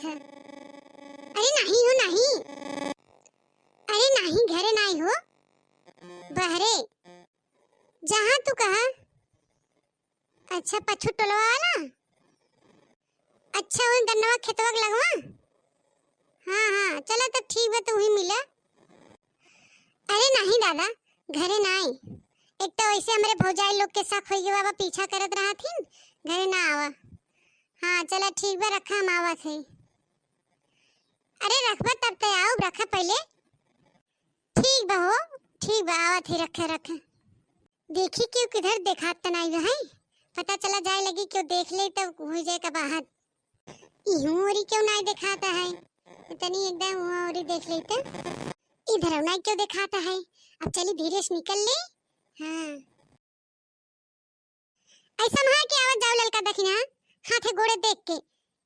लागत है। अरे नहीं हो नहीं, अरे नहीं घरे नहीं हो, बहरे जहाँ तू कहा। अच्छा पछू टोलवा वाला, अच्छा वो गन्नवा खेतवा के लगवा। हाँ हाँ चलो तो ठीक बा, तू ही मिला। अरे नहीं दादा घरे नहीं, एक तो ऐसे हमारे भौजाई लोग के साथ होइए बाबा पीछा करत रहा थी, घरे ना आवा। हाँ चला ठीक बा, रखा हम आवत है। अरे रखबा तब तो आओ, रखा पहले। ठीक बा हो, ठीक बा आवत ही, रखे रखे। देखी क्यों किधर देखा तो नहीं है, पता चला जाए लगी क्यों देख ले तो हो जाए का बाहर। इहूरी क्यों नहीं दिखाता है, इतनी एकदम और देख ले तो इधर नहीं क्यों दिखाता है। अब चली धीरे से निकल ले। हाँ ऐसा वहां की आवाज जाओ ललका दखिना, हाथे गोड़े देख के।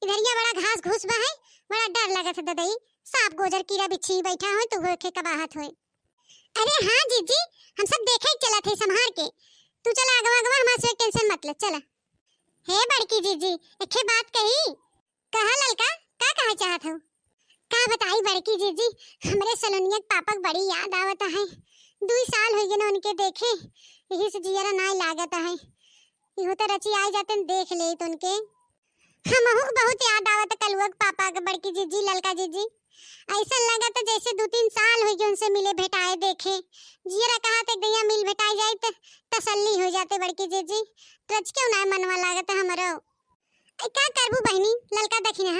इधर ये बड़ा घास घुस बा है, बड़ा डर लगत है ददई, सांप गोजर कीड़ा बिच्छी बैठा हो तो होके का बाहर होए। अरे हाँ जीजी हम सब देखे ही चला थे संभाल के, तू चला अगवा अगवा, हमारे से टेंशन मत ले चला। हे बड़की जीजी एक बात कही। कहा ललका, का कहा चाहत हो। का बताई बड़की जीजी, हमरे सलोनिया के पापा बड़ी याद आवत है, 2 साल हो गए ना उनके देखे, यही से जियरा ना लागत है। इहो तो रची आई जाते देख ले तो उनके, हमहु बहुत याद आवत कलुआ के पापा के बड़की जीजी ललका जीजी। ऐसा लगा तो जैसे 2-3 साल हो गए उनसे मिले भेटाए देखे, जियरा कहा ते गैया मिल भेटाई जाए तो तसल्ली हो जाते बड़की जीजी। रच क्यों ना मनवा लागत हमरो। का करबू बहनी ललका दखिना,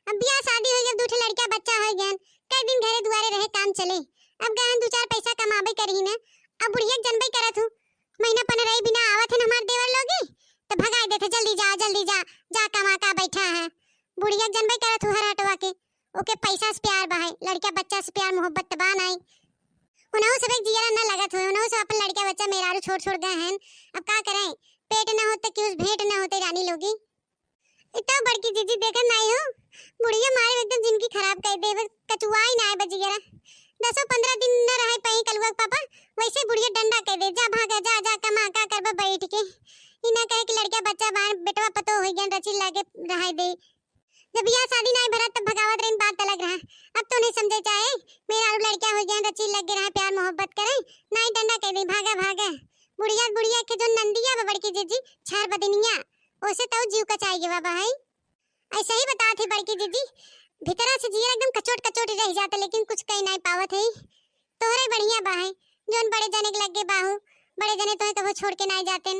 अब बियाह शादी हो गया, 2 लड़का बच्चा हो गया, कई दिन घरे दुआरे रहे काम चले, अब गहन 2-4 पैसा कमाबे करही ना। अब बुढ़िया जनबे करत हूँ, महीना पन रही बिना आवत है हमार देवर लोगी तो भगाई देते, जल्दी जा जा कमा का बैठा है। बुढ़िया जनबे करत हूँ हर हटवा के, ओके पैसा से प्यार बहाई, लड़का बच्चा से प्यार मोहब्बत तबा नहीं। उन्हों सब एक जियरा न लगत हुए, उन्हों सब अपन लड़का बच्चा मेरारू छोड़ गए हैं। अब का करें, पेट न होते कि उस भेंट न होते रानी लोगी। इतना बड़की जीजी देखत नहीं हो, बुढ़िया मारे एकदम जिंदगी खराब कर दे, कचुआई ना है बजियरा। 10-15 दिन न रहे पई कलुआ पापा, वैसे बुढ़िया डंडा कह दे, जा भागा जा कमा का करबा बैठ के। इना कहे कि लड़का बच्चा बाण बेटवा पतो हो गया, रची लागे रहाई दे। जब यह शादी नहीं भरा तब भगावत रही, बात अलग रहा। अब तो नहीं समझे चाहे मेरा लड़का हो गया, रची लगे रहा, प्यार मोहब्बत करे नहीं, डंडा कह दे भागा। बुढ़िया के जो नंदिया बड़की जीजी छार बदनिया, ओसे तो जीव कचाएगी बाबा है। ऐसा ही बता थी बड़की जीजी, भीतरा से जिया एकदम कचोट रह जाता, लेकिन कुछ कहीं नहीं पावत है। तोहरे बढ़िया बा है, जोन बड़े जने के लगे बाहू, बड़े जने तो कबो छोड़ के नहीं जाते।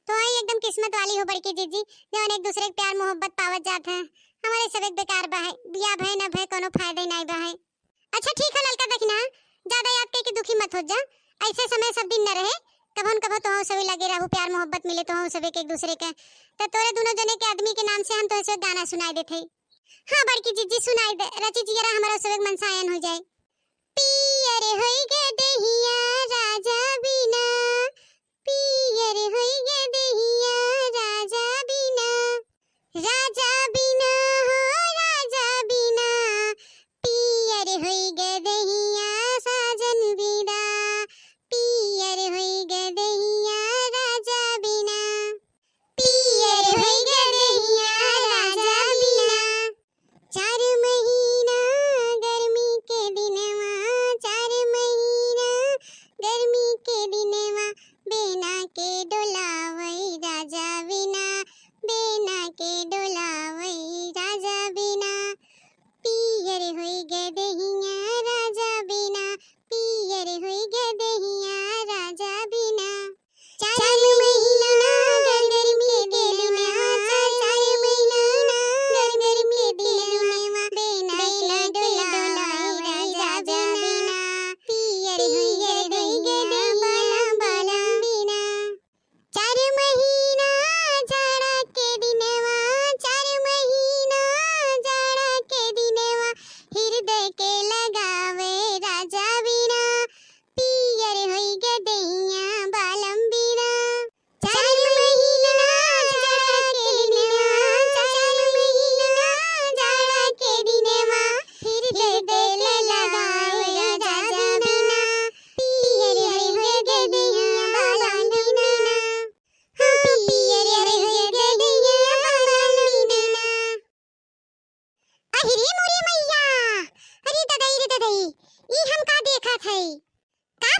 तो ही एकदम किस्मत वाली हो बड़की जीजी, जोन एक दूसरे के प्यार मोहब्बत पावत जात है। हमारे सब एक बेकार बा है, बिया भय न भय कोनो फायदा ही नहीं बा है। अच्छा ठीक है ललका दखिना, ज्यादा याद करके दुखी मत हो जा, ऐसे समय सब दिन न रहे, कभन कभो तो हम सभी लगे रहू, प्यार मोहब्बत मिले तो हम सभी के एक दूसरे के। तो तोरे दोनों जने के आदमी के नाम से हम तो ऐसे गाना सुनाई देते। हाँ बड़की जीजी सुनाई दे, रची जियरा हमारा सब मनसायन हो जाए। पियर होई गे देहिया राजा बिना, पियर होई गे देहिया राजा बिना, राजा बिना हो राजा बिना, पियर होई गे देहिया साजन बिना, पियर होई गे देहिया राजा बिना, पियर होई गे देहिया राजा बिना। 4 महीना गर्मी के दिनवा, 4 महीना गर्मी के दिनवा, बेना के डोलावई राजा बिना, बेना के डोलावई राजा बिना, पियर होई गे देहिया राजा बिना, पियर होई गे देहिया राजा बिना। 4 महीना गर्मी के दिनवा, 4 महीना गर्मी के दिनवा, बेना के डोलावई राजा बिना, पियर होई गे देहिया बाला बिना। 4 महीना जाड़ा के दिनवा,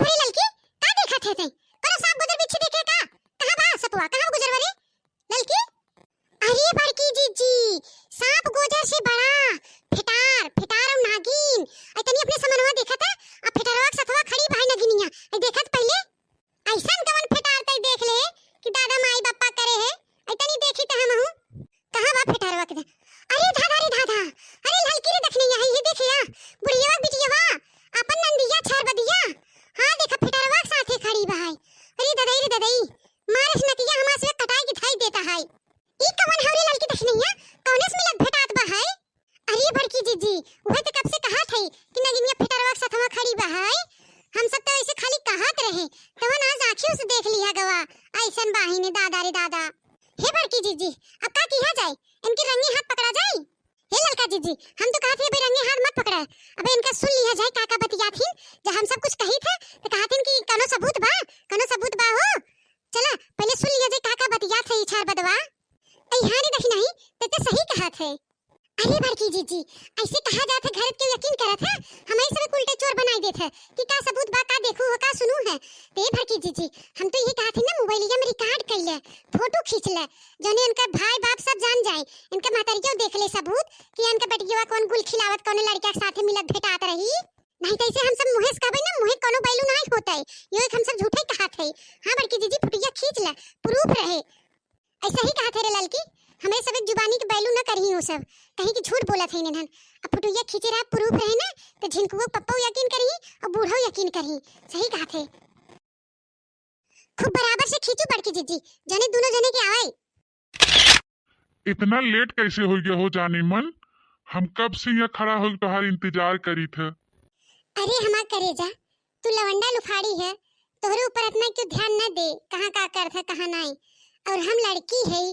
भरी ललकी का देखत है तई कोनो सांप गुजर बिच्छी देखे का कहां बा सतुआ कहां गुजर बरे ललकी अरे बड़की जीजी सांप गोजर से बड़ा फिटार फिटार और नागिन तनी अपने समनवा देखत है आ फिटारवा के सतवा खड़ी भाई नगिनिया आई देखत पहले ऐसन कवन फिटार तई देख ले कि दादा माई बापा करे है तनी देखी त हम हूं कहां बा फिटारवा के अरे दादा रे दादा अरे ललकी रे देखने यही ये देखिया बुढ़िया बिटियावा अपन नंदिया छार बदिया हां देखा फिटारवा के साथे खड़ी भाई अरे ददई मारस नतिया हमा से कटाई दिखाई देता है ई कवन हवरे ललकी देखनिया कौने से मिलत भेटात बा है अरे बड़की जीजी वह तो कब से कहा थी कि नगिनिया फिटारवा के साथवा खड़ी बा है हम सब तो ऐसे खाली कहत रहे तवन आज आंखियों से देख लिया गवा ऐसन बाही ने दादा रे दादा हे बड़की जीजी अब का किया जाए इनके रंगे हाथ पकड़ा जाए हे ललका जीजी हम तो कहते हैं रंगे हाथ मत पकड़ा अबे इनका सुन लिया जाए काका बतिया थी जब हम सब कुछ कही थे तो कहते कि कनो सबूत बा हो चला पहले सुन लिया जाए काका बतिया थे इछार बदवा हां रे देखी नहीं ते सही कहा थे अरे बड़की जीजी ऐसे कहा जाता घर के यकीन करत है हमें सब उल्टे चोर बनाई देत है कि का सबूत बा का देखू हो का सुनू है ते बड़की जीजी हम तो ये कहा थे ना मोबाइलिया में रिकॉर्ड कर ले फोटो खींच ले जने इनका भाई बाप सब जान जाए इनके मातारियों देख ले सबूत कि इनका बेटिया कौन गुल खिलावत कौन लड़का के साथ मिलत भेटात रही नहीं तो ऐसे हम सब मुहेस कहबे ना मुहे कोनो बैलू नहीं होता है यो एक हम सब झूठे कहत है हां बड़की जीजी फोटोया खींच ले प्रूफ रहे ऐसा ही कहा थे रे ललकी हमें सब एक जुबानी के बैलू न करही हो सब कहीं की झूठ बोला थे इन्हन अब फोटोया खींचे रहा प्रूफ रहे ना तो झिनकुओ पप्पो यकीन करही और बूढ़ो यकीन करही सही कहा थे खूब बराबर से खींचो बड़की जीजी जने दोनों जने के आए इतना लेट कैसे हो गया हो जाने मन हम कब से यहाँ खड़ा हो तुम्हारा इंतजार करी थे अरे हमा करे जा तू लवंडा लुफाड़ी है तोहरे ऊपर इतना क्यों ध्यान न दे कहां का कर था कहां नहीं और हम लड़की है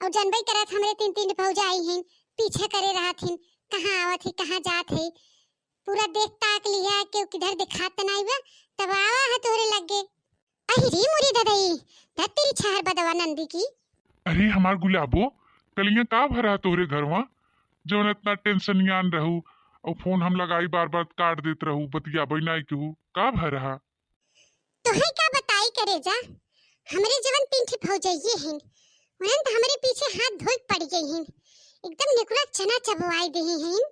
और जनबई करत हमरे तीन भौजा आई हैं पीछे करे रहा थीन कहां आवत है कहां जात है पूरा देख ताक लिया कि किधर दिखात नहीं बा तब आवा है तोहरे लगे अहिरी मुरी ददई तेरी छहर बदवा नंदी की अरे हमार गुलाबो कलियां का भरा तोहरे घरवा जौन इतना टेंशन यान रहू और फोन हम लगाई बार काट देत रहू बतिया बैनाई केहू का भरा तोहे का बताई करे जा हमरे जवन तीन ठे भौजाइए हैं उन्हन तो हमारे पीछे हाथ धोई पड़ गई हैं एकदम निकुला चना चबवाई दे हैं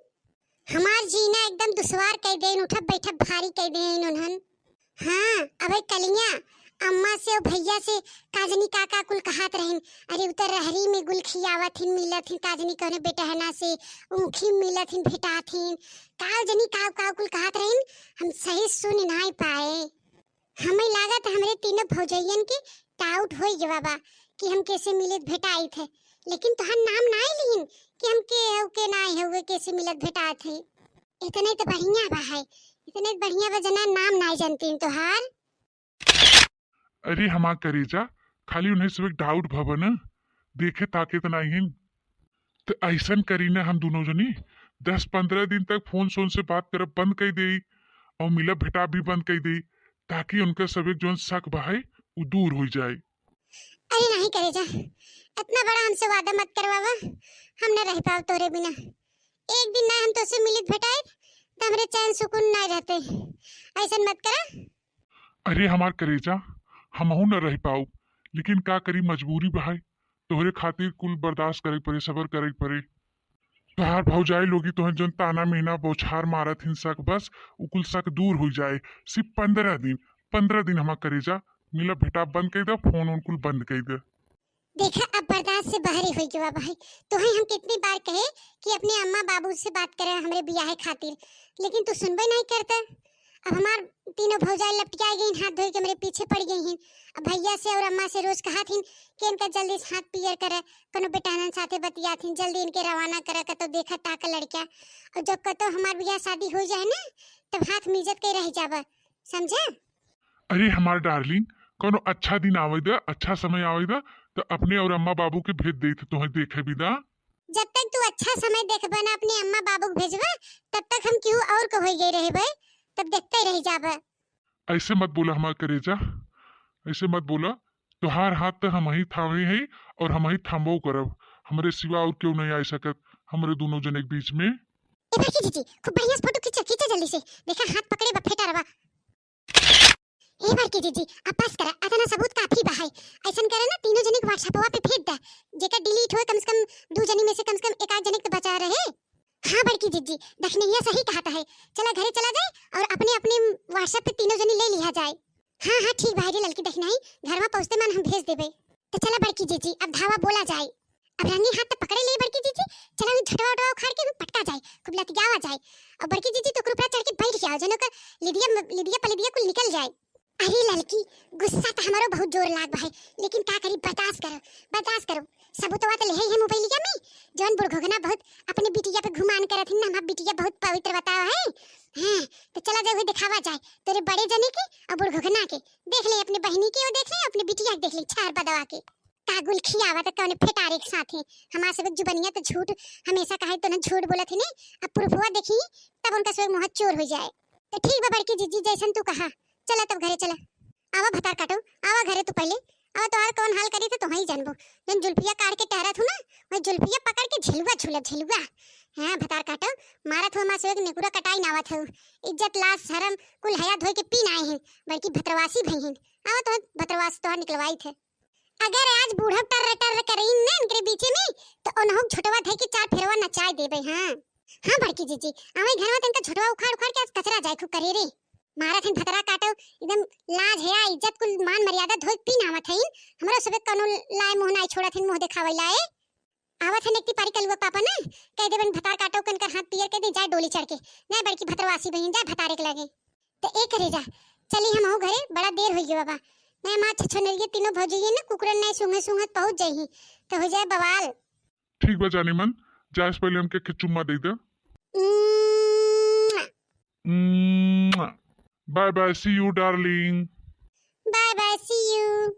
हमार जीना एकदम दुश्वार कर दे उठब बैठब भारी कर दे उन्हन हां अबे कलिया अम्मा से और भैया से काजनी काका कुल कहत रहन अरे उतर रहरी में गुल खियावत हिन मिलत हिन काजनी कहने बेटा है ना से ऊखी मिलत हिन भेटात हिन काल जनी काव काव कुल कहत रहन हम सही सुन नहीं पाए हमें लागत हमरे तीनों भौजाइयन के डाउट होई जवाबा कि हम कैसे मिलत भेटाई थे लेकिन तोहर नाम नहीं लीन कि हम के नहीं हुए कैसे मिलत भेटाए थे इतने तो बढ़िया बा है इतने बढ़िया बा जना नाम नहीं जानती तोहार अरे हमार करेजा खाली उन्हें सब एक डाउट भवन देखे ताके तो नहीं हैं तो ऐसन करी ना हम दोनों जनी 10-15 दिन तक फोन सोन से बात करब बंद कर दे और मिलब भेटा भी बंद कर दे ताकि उनका सब एक जो शक बहाए वो दूर हो जाए अरे नहीं करे जा इतना बड़ा हमसे वादा मत करवावा हम न रह पाओ तोरे बिना एक दिन ना हम तो से मिलित भेटाए तो हमरे चैन सुकून ना रहते ऐसा मत करा अरे हमार करेजा हमहू न रह पाऊ लेकिन का करी मजबूरी बहाई तोहरे खातिर कुल बर्दाश्त करे पड़े सबर करे पड़े तोहार भौजाई लोगी तोहर जन ताना महीना बौछार मारत हिन शक बस उ कुल शक दूर हो जाए सिर्फ 15 दिन हमार करेजा मिला भेटा बंद कर दे फोन उन कुल बंद कर दे देखा अब बर्दाश्त से बहरे हो गया भाई तो हम कितनी बार कहे कि अपने अम्मा बाबू से बात करे हमरे बियाह खातिर लेकिन तू सुनबे नहीं करता अब हमार तीनों भौजाई लपटिया गई हाथ धोई के मेरे पीछे पड़ गई हैं अब भैया से और अम्मा से रोज कहा थी कि इनका जल्दी से हाथ पियर करे कोनो बेटानन साथे बतिया थी जल्दी इनके रवाना करे का तो देखा ताका लड़का और जब कतो हमार बियाह शादी हो जाए ना तब हाथ मिजत के रह जाबा समझा अरे हमार डार्लिंग कोनो अच्छा दिन आवे दे अच्छा समय आवे दे तो अपने और अम्मा बाबू के भेज दे तुम्हें देखे भी दा जब तक तू अच्छा समय देखबा ना अपने अम्मा बाबू को भेजबा तब तक हम क्यों और को होई गई रहबे तब देखते रह जाबा ऐसे मत बोला हमार करेजा ऐसे मत बोला तोहार हाथ तो हम ही थामे है और हम ही थामबो करब हमरे सिवा और क्यों नहीं आ सकत हमरे दोनों जने के बीच में ए भाई जी खूब बढ़िया फोटो खींचा खींचा जल्दी से देखा हाथ पकड़े बा फेटा रवा ए बड़की जीजी अब बस करा, अतना सबूत काफी बा है। ऐसन करे ना तीनों जने के व्हाट्सएपवा पे भेज दे, जेकर डिलीट होए कम से कम दो जनी में से कम से कम एक आध जने के तो बचा रहे। हाँ बड़की जीजी देखने ये सही कहता है, चला घरे चला जाए और अपने अपने व्हाट्सएप पे तीनों जनी ले लिया जाए। हाँ हाँ ठीक भाई रे लड़की देखना ही, घर में पहुंचते मन हम भेज देबे। तो चला बड़की जीजी अब धावा बोला जाए। अब रंगी हाथ तो पकड़े ले बड़की जीजी, चला झटवा उठवा उखाड़ के पटका जाए, खूब लतियावा जाए। और बड़की जीजी तो ऊपर चढ़ के बैठ जाओ, जनो का लिदिया पलिदिया कुल निकल जाए। अरे लड़की गुस्सा तो हमारो बहुत जोर लाग बा है, लेकिन का करी बर्दाश्त करो। सबूतवा तो ले है मोबाइलिया में, जौन बुढ़घोगना बहुत अपने बिटिया पे घुमान करत है ना, हमार बिटिया बहुत पवित्र बतावा है। हां तो चला जाए हुए दिखावा जाए तेरे बड़े जने के और बुढ़घोगना के, देख ले अपने बहनी के, और देख ले अपने बिटिया के, देख ले छार बदवा के कागुल खियावा तो कौन फेटारे के साथ है। हमार सब जुबनिया तो झूठ हमेशा कहे तो ना झूठ बोलत है ने, अब प्रूफवा देखी तब उनका सब मुंह चोर हो जाए। तो ठीक बा बड़की जीजी जैसन तू कहा, चला तब घरे चला। आवा भतार काटो, आवा घरे तू पहले आवा, तो और कौन हाल करी थे तो ही जानबो। जन जुल्फिया काट के टहरत हूं ना, वही जुल्फिया पकड़ के झिलुआ झिलुआ। हां भतार काटो मारत हो, मासो एक नेकुरा कटाई नावत हो। इज्जत लाज शर्म कुल हया धोई के पीन आए हैं, बल्कि भतरवासी भई हैं। आवा तो भतरवास तो निकलवाई थे। अगर आज बूढ़ा टर करीन ना इनके बीच में, तो उन्हों छोटवा थे कि चार फेरवा नचाई देबे। हां हां बड़की जीजी आवे घर में तनका छोटवा उखाड़ उखाड़ के कचरा जाए खूब करे रे। मारत हन भतरा काटो एकदम लाज है इज्जत कुल मान मर्यादा धोई पीन आवत हइन। हमरा सबे कनो लाए मुंह नाई छोड़त हइन, मुंह देखावै लाए आवत हन। एकती पारी कलुआ पापा ना कह देबन भतार काटो कन कर हाथ पियर के दे जाए डोली चढ़ के, नहीं बड़की भतरवासी बहन जाए भतारे के लगे। तो ए करे जा चली हम घरे, बड़ा देर हो गई बाबा। मैं मां छछनरिए तीनों भौजिए ना कुकरन नहीं सुंघत पहुंच जाई तो हो जाए बवाल। ठीक बा जानी मन, जाए से पहले हमके के चुम्मा दे दे। Bye bye, see you darling. Bye bye, see you.